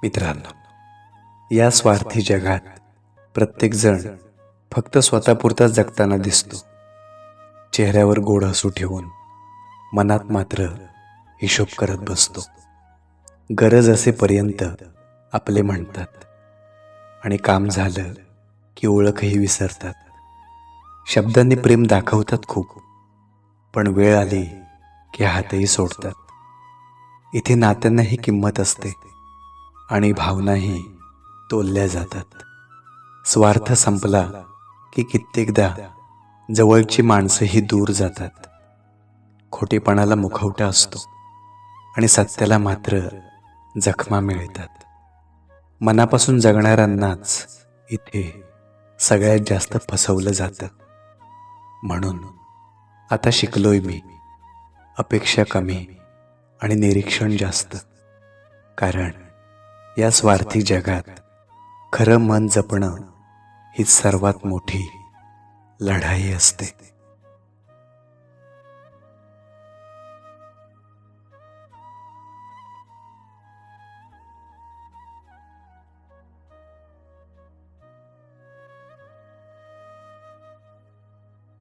मित्रांनो, या स्वार्थी जगात प्रत्येकजण फक्त स्वतःपुरता जगताना दिसतो. चेहऱ्यावर गोड हसू ठेवून मनात मात्र हिशोब करत बसतो. गरज असेपर्यंत आपले म्हणतात आणि काम झालं की ओळखही विसरतात. शब्दांनी प्रेम दाखवतात खूप, पण वेळ आली की हातही सोडतात. इथे नात्यांनाही किंमत असते आणि भावनाही तोलल्या जातात. स्वार्थ संपला की कित्येकदा जवळची माणसंही दूर जातात. खोटेपणाला मुखवटा असतो आणि सत्याला मात्र जखमा मिळतात. मनापासून जगणाऱ्यांनाच इथे सगळ्यात जास्त फसवलं जातं. म्हणून आता शिकलोय मी, अपेक्षा कमी आणि निरीक्षण जास्त. कारण या स्वार्थी जगात खरं मन जपणं हीच सर्वात मोठी लढाई असते.